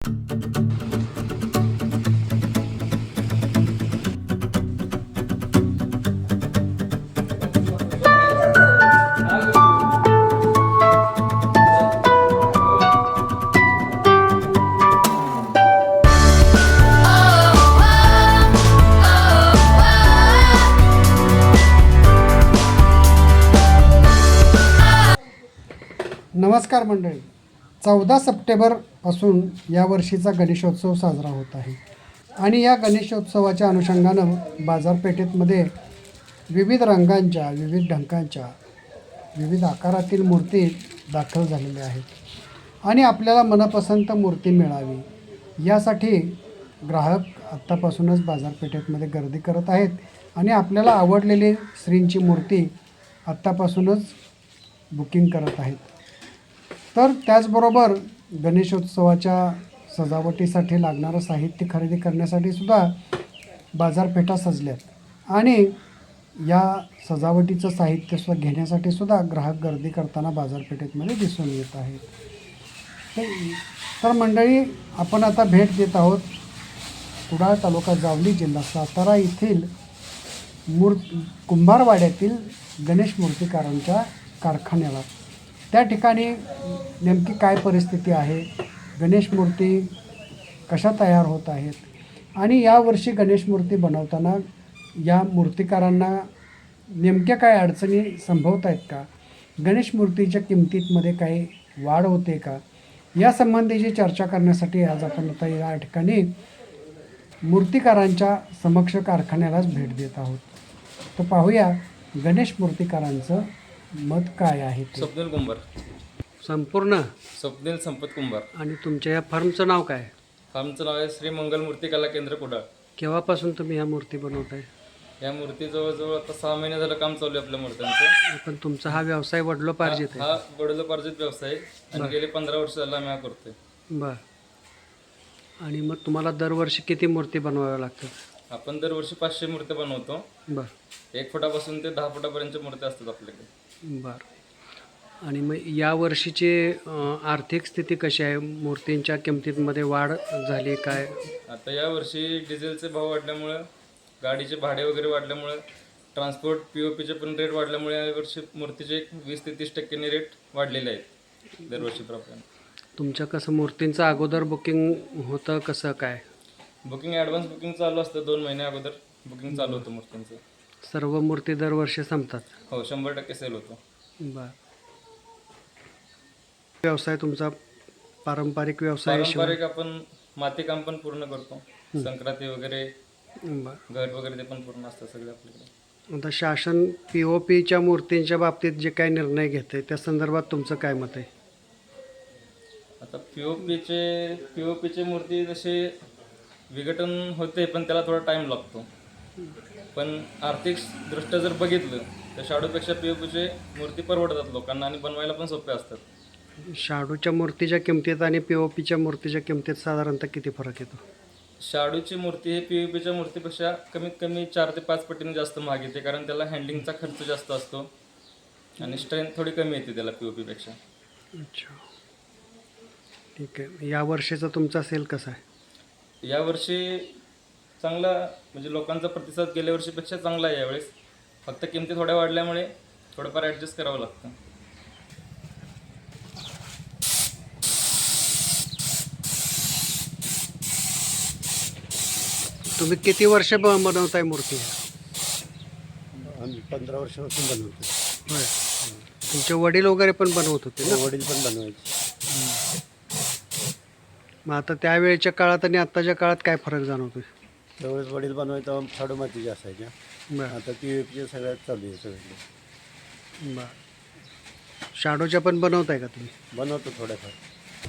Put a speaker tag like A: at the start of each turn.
A: नमस्कार मंडळी, 14 सप्टेंबरपासून यावर्षीचा गणेशोत्सव साजरा होत आहे आणि या गणेशोत्सवाच्या अनुषंगानं बाजारपेठेमध्ये विविध रंगांच्या, विविध ढंकांच्या, विविध आकारातील मूर्ती दाखल झालेल्या आहेत आणि आपल्याला मनपसंत मूर्ती मिळावी यासाठी ग्राहक आत्तापासूनच बाजारपेठेमध्ये गर्दी करत आहेत आणि आपल्याला आवडलेली श्रींची मूर्ती आत्तापासूनच बुकिंग करत आहेत. तर त्याचबरोबर गणेशोत्सवाच्या सजावटीसाठी लागणारं साहित्य खरेदी करण्यासाठी सुद्धा बाजारपेठा सजल्यात आणि या सजावटीचं साहित्य घेण्यासाठी सुद्धा ग्राहक गर्दी करताना बाजारपेठेमध्ये दिसून येत आहेत. तर मंडळी, आपण आता भेट देत आहोत कुडाळ तालुका जावली जिल्हा सातारा येथील कुंभारवाड्यातील गणेश मूर्तिकारांच्या कारखान्याला. त्या ठिकाणी नेमकी काय परिस्थिती आहे, गणेश मूर्ती कशा तयार होत आहेत आणि यावर्षी गणेश मूर्ती बनवताना या मूर्तिकारांना नेमक्या काय अडचणी संभवत आहेत का, गणेश मूर्तीच्या किमतीमध्ये काही वाढ होते का, यासंबंधीची चर्चा करण्यासाठी आज आपण आता या ठिकाणी मूर्तिकारांच्या समक्ष कारखान्यालाच भेट देत आहोत. तर पाहूया गणेश मूर्तिकारांचं मत काय आहे.
B: स्वप्नील कुंभार.
A: संपूर्ण
B: स्वप्नील संपत कुंभार.
A: आणि तुमच्या या फर्मचं नाव काय?
B: फर्मचं नाव आहे श्री मंगल मूर्ती कला केंद्र कुडाळ.
A: केव्हापासून तुम्ही ह्या मूर्ती बनवताय?
B: या मूर्ती जवळजवळ आता 6 महिने झालं काम चालू आहे आपल्या मूर्त्यांचं.
A: पण तुमचा हा व्यवसाय वडिलोपार्जित आहे?
B: हा वडिलोपार्जित व्यवसाय आहे आणि गेले 15 वर्ष झालं आम्ही हा करतोय.
A: बर. आणि मग तुम्हाला दरवर्षी किती मूर्ती बनवाव्या लागतात?
B: आपण दरवर्षी 500 मूर्त्या बनवतो.
A: बर.
B: 1 फुटापासून ते 10 फुटापर्यंतच्या मूर्त्या असतात आपल्याकडे.
A: बर. आणि मग यावर्षीची आर्थिक स्थिती कशी आहे? मूर्तींच्या किमतीमध्ये वाढ झाली काय?
B: आता यावर्षी डिझेलचे भाव वाढल्यामुळं, गाडीचे भाडे वगैरे वाढल्यामुळं, ट्रान्सपोर्ट POPचे पण रेट वाढल्यामुळे यावर्षी मूर्तीचे 20 ते 30% रेट वाढलेले आहेत दरवर्षीप्रमाणे.
A: तुमच्या कसं मूर्तींचं अगोदर बुकिंग होतं कसं काय?
B: बुकिंग ॲडव्हान्स बुकिंग चालू असतं. 2 महिने अगोदर बुकिंग चालू होतं मूर्तींचं.
A: सर्व मूर्ती दरवर्षी संपतात?
B: हो, 100% सेल होतो.
A: बर. व्यवसाय तुमचा पारंपरिक व्यवसाय?
B: पारंपरिक आपण मातीकाम पण पूर्ण करतो. संक्रांती वगैरे,
A: बर.
B: घट वगैरे ते पण पूर्ण असतं सगळं आपल्याकडे.
A: आता शासन POPच्या मूर्तींच्या बाबतीत जे काय निर्णय घेते त्या संदर्भात तुमचं काय मत आहे?
B: आता POPचे मूर्ती जसे विघटन होते पण त्याला थोडा टाईम लागतो. पण आर्थिक दृष्ट्या जर बघितलं तर शाडूपेक्षा POPचे मूर्ती परवडतात लोकांना आणि बनवायला पण सोपे असतात.
A: शाडूच्या मूर्तीच्या किमतीत आणि POPच्या मूर्तीच्या किमतीत साधारणतः किती फरक येतो?
B: शाडूची मूर्ती ही POPच्या मूर्तीपेक्षा कमीत कमी 4 ते 5 पटीने जास्त महाग येते, कारण त्याला हँडलिंगचा खर्च जास्त असतो आणि स्ट्रेंथ थोडी कमी येते त्याला POPपेक्षा.
A: अच्छा, ठीक आहे. या वर्षीचा तुमचा सेल कसा आहे?
B: यावर्षी चांगला, म्हणजे लोकांचा प्रतिसाद गेल्या वर्षीपेक्षा चांगला आहे यावेळेस. फक्त किमती थोड्या वाढल्यामुळे थोडंफार ॲडजस्ट करावं लागतं.
A: तुम्ही किती वर्ष बनवताय मूर्ती?
C: आम्ही 15 वर्षापासून बनवतो.
A: होय. तुमचे वडील वगैरे पण बनवत होते ना?
C: वडील पण बनवायचे.
A: मग आता त्यावेळेच्या काळात आणि आत्ताच्या काळात काय फरक जाणवतोय?
C: त्यावेळेस वडील बनवायचं शाडू मातीच्या असायच्या.
A: बरं.
C: आता POPच्या सगळ्यात चालू आहे सगळं.
A: बरं. शाडूच्या पण बनवताय का तुम्ही?
C: बनवतो थोड्याफार.